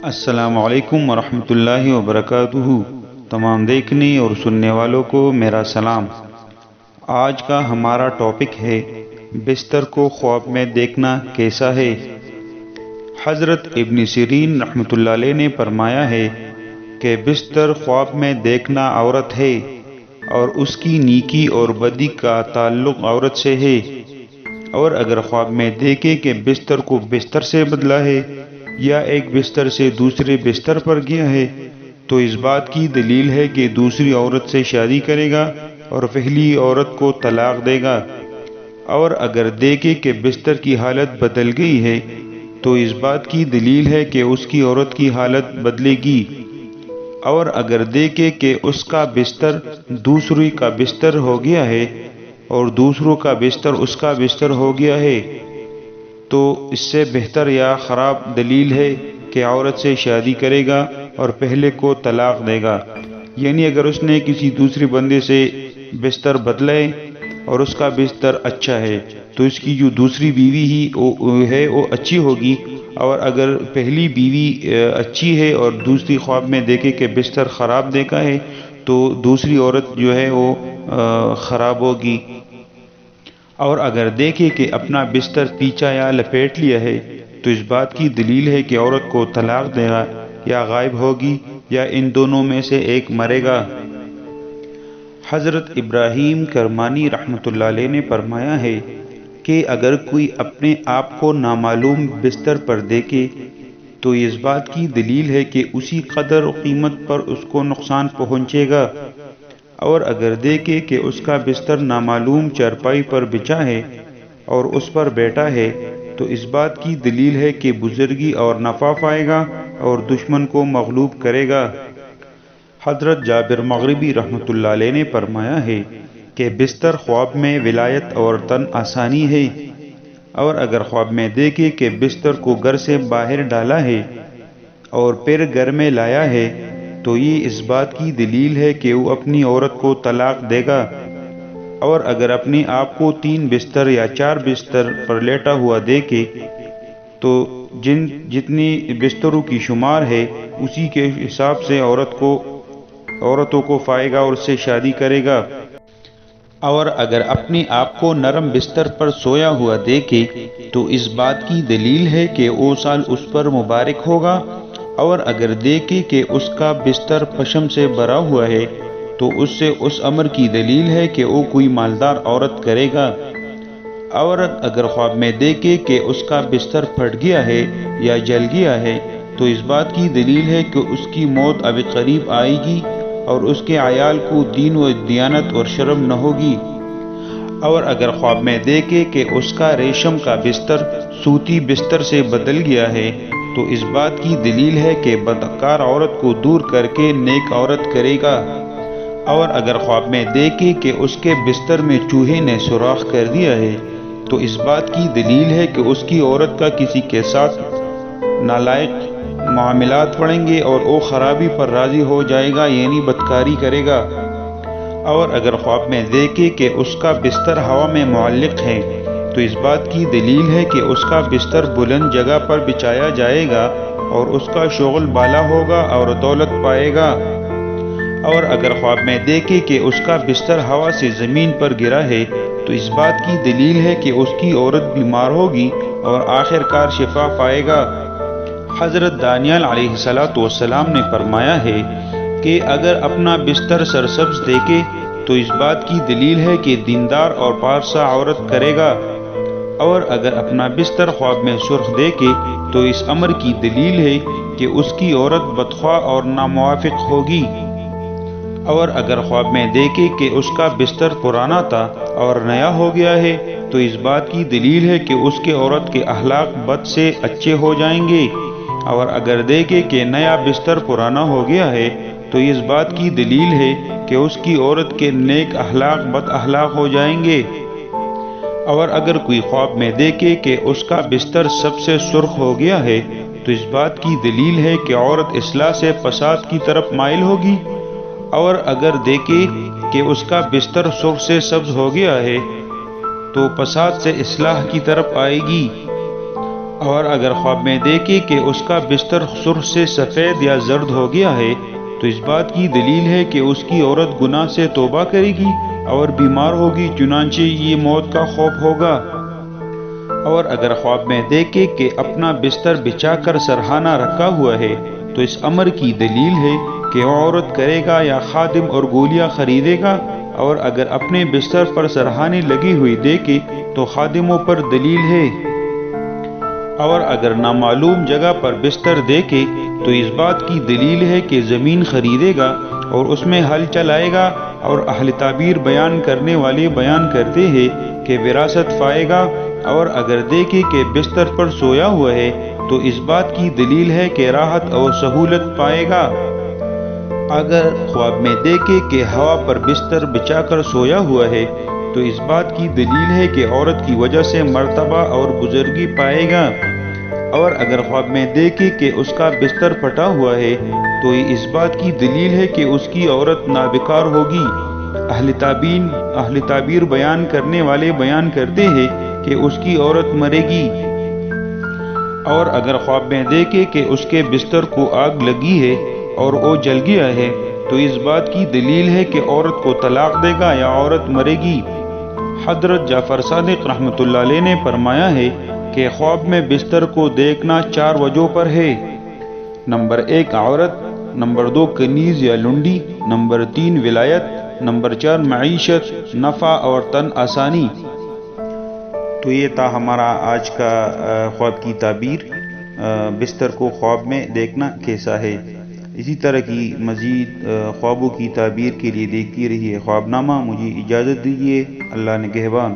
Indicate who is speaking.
Speaker 1: السلام علیکم ورحمۃ اللہ وبرکاتہ۔ تمام دیکھنے اور سننے والوں کو میرا سلام۔ آج کا ہمارا ٹاپک ہے بستر کو خواب میں دیکھنا کیسا ہے۔ حضرت ابن سیرین رحمۃ اللہ علیہ نے فرمایا ہے کہ بستر خواب میں دیکھنا عورت ہے اور اس کی نیکی اور بدی کا تعلق عورت سے ہے، اور اگر خواب میں دیکھے کہ بستر کو بستر سے بدلا ہے یا ایک بستر سے دوسرے بستر پر گیا ہے تو اس بات کی دلیل ہے کہ دوسری عورت سے شادی کرے گا اور پہلی عورت کو طلاق دے گا، اور اگر دیکھے کہ بستر کی حالت بدل گئی ہے تو اس بات کی دلیل ہے کہ اس کی عورت کی حالت بدلے گی، اور اگر دیکھے کہ اس کا بستر دوسری کا بستر ہو گیا ہے اور دوسروں کا بستر اس کا بستر ہو گیا ہے تو اس سے بہتر یا خراب دلیل ہے کہ عورت سے شادی کرے گا اور پہلے کو طلاق دے گا۔ یعنی اگر اس نے کسی دوسرے بندے سے بستر بدلے اور اس کا بستر اچھا ہے تو اس کی جو دوسری بیوی ہی ہے وہ اچھی ہوگی، اور اگر پہلی بیوی اچھی ہے اور دوسری خواب میں دیکھے کہ بستر خراب دیکھا ہے تو دوسری عورت جو ہے وہ خراب ہوگی، اور اگر دیکھے کہ اپنا بستر پیچھا یا لپیٹ لیا ہے تو اس بات کی دلیل ہے کہ عورت کو طلاق دے گا یا غائب ہوگی یا ان دونوں میں سے ایک مرے گا۔ حضرت ابراہیم کرمانی رحمۃ اللہ علیہ نے فرمایا ہے کہ اگر کوئی اپنے آپ کو نامعلوم بستر پر دیکھے تو اس بات کی دلیل ہے کہ اسی قدر و قیمت پر اس کو نقصان پہنچے گا، اور اگر دیکھے کہ اس کا بستر نامعلوم چارپائی پر بچھا ہے اور اس پر بیٹھا ہے تو اس بات کی دلیل ہے کہ بزرگی اور نفع پائے گا اور دشمن کو مغلوب کرے گا۔ حضرت جابر مغربی رحمۃ اللہ علیہ نے فرمایا ہے کہ بستر خواب میں ولایت اور تن آسانی ہے، اور اگر خواب میں دیکھے کہ بستر کو گھر سے باہر ڈالا ہے اور پھر گھر میں لایا ہے تو یہ اس بات کی دلیل ہے کہ وہ اپنی عورت کو طلاق دے گا، اور اگر اپنے آپ کو 3 بستر یا 4 بستر پر لیٹا ہوا دیکھے تو جتنی بستروں کی شمار ہے اسی کے حساب سے عورتوں کو پائے گا اور اس سے شادی کرے گا، اور اگر اپنے آپ کو نرم بستر پر سویا ہوا دیکھے تو اس بات کی دلیل ہے کہ وہ سال اس پر مبارک ہوگا، اور اگر دیکھے کہ اس کا بستر پشم سے بھرا ہوا ہے تو اس سے اس امر کی دلیل ہے کہ وہ کوئی مالدار عورت کرے گا، اور اگر خواب میں دیکھے کہ اس کا بستر پھٹ گیا ہے یا جل گیا ہے تو اس بات کی دلیل ہے کہ اس کی موت ابھی قریب آئے گی اور اس کے عیال کو دین و دیانت اور شرم نہ ہوگی، اور اگر خواب میں دیکھے کہ اس کا ریشم کا بستر سوتی بستر سے بدل گیا ہے تو اس بات کی دلیل ہے کہ بدکار عورت کو دور کر کے نیک عورت کرے گا، اور اگر خواب میں دیکھے کہ اس کے بستر میں چوہے نے سوراخ کر دیا ہے تو اس بات کی دلیل ہے کہ اس کی عورت کا کسی کے ساتھ نالائق معاملات پڑیں گے اور وہ خرابی پر راضی ہو جائے گا، یعنی بدکاری کرے گا، اور اگر خواب میں دیکھے کہ اس کا بستر ہوا میں معلق ہے تو اس بات کی دلیل ہے کہ اس کا بستر بلند جگہ پر بچھایا جائے گا اور اس کا شغل بالا ہوگا اور دولت پائے گا، اور اگر خواب میں دیکھے کہ اس کا بستر ہوا سے زمین پر گرا ہے تو اس بات کی دلیل ہے کہ اس کی عورت بیمار ہوگی اور آخر کار شفا پائے گا۔ حضرت دانیال علیہ السلام نے فرمایا ہے کہ اگر اپنا بستر سرسبز دیکھے تو اس بات کی دلیل ہے کہ دیندار اور پارسا عورت کرے گا، اور اگر اپنا بستر خواب میں سرخ دیکھے تو اس امر کی دلیل ہے کہ اس کی عورت بدخواہ اور ناموافق ہوگی، اور اگر خواب میں دیکھے کہ اس کا بستر پرانا تھا اور نیا ہو گیا ہے تو اس بات کی دلیل ہے کہ اس کے عورت کے اخلاق بد سے اچھے ہو جائیں گے، اور اگر دیکھے کہ نیا بستر پرانا ہو گیا ہے تو اس بات کی دلیل ہے کہ اس کی عورت کے نیک اخلاق بد اخلاق ہو جائیں گے، اور اگر کوئی خواب میں دیکھے کہ اس کا بستر سب سے سرخ ہو گیا ہے تو اس بات کی دلیل ہے کہ عورت اصلاح سے فساد کی طرف مائل ہوگی، اور اگر دیکھے کہ اس کا بستر سرخ سے سبز ہو گیا ہے تو فساد سے اصلاح کی طرف آئے گی، اور اگر خواب میں دیکھے کہ اس کا بستر سرخ سے سفید یا زرد ہو گیا ہے تو اس بات کی دلیل ہے کہ اس کی عورت گناہ سے توبہ کرے گی اور بیمار ہوگی، چنانچہ یہ موت کا خوف ہوگا۔ اور اگر خواب میں دیکھے کہ اپنا بستر بچھا کر سرہانہ رکھا ہوا ہے تو اس امر کی دلیل ہے کہ وہ عورت کرے گا یا خادم اور گولیاں خریدے گا۔ اور اگر اپنے بستر پر سرہانے لگی ہوئی دیکھے تو خادموں پر دلیل ہے۔ اور اگر نامعلوم جگہ پر بستر دیکھے تو اس بات کی دلیل ہے کہ زمین خریدے گا اور اس میں ہل چلائے گا۔ اور اہل تعبیر بیان کرنے والے بیان کرتے ہیں کہ وراثت پائے گا۔ اور اگر دیکھے کہ بستر پر سویا ہوا ہے تو اس بات کی دلیل ہے کہ راحت اور سہولت پائے گا۔ اگر خواب میں دیکھے کہ ہوا پر بستر بچھا کر سویا ہوا ہے تو اس بات کی دلیل ہے کہ عورت کی وجہ سے مرتبہ اور بزرگی پائے گا۔ اور اگر خواب میں دیکھے کہ اس کا بستر پھٹا ہوا ہے تو یہ اس بات کی دلیل ہے کہ اس کی عورت نابکار ہوگی۔ اہل تعبیر بیان کرنے والے بیان کرتے ہیں کہ اس کی عورت مرے گی۔ اور اگر خواب میں دیکھے کہ اس کے بستر کو آگ لگی ہے اور وہ جل گیا ہے تو اس بات کی دلیل ہے کہ عورت کو طلاق دے گا یا عورت مرے گی۔ حضرت جعفر صادق رحمۃ اللہ علیہ نے فرمایا ہے کہ خواب میں بستر کو دیکھنا 4 وجہوں پر ہے۔ نمبر 1 عورت، نمبر 2 کنیز یا لنڈی، نمبر 3 ولایت، نمبر 4 معیشت، نفع اور تن آسانی۔ تو یہ تھا ہمارا آج کا خواب کی تعبیر، بستر کو خواب میں دیکھنا کیسا ہے۔ اسی طرح کی مزید خوابوں کی تعبیر کے لیے دیکھتی رہیے خواب نامہ۔ مجھے اجازت دیجیے، اللہ نگہبان۔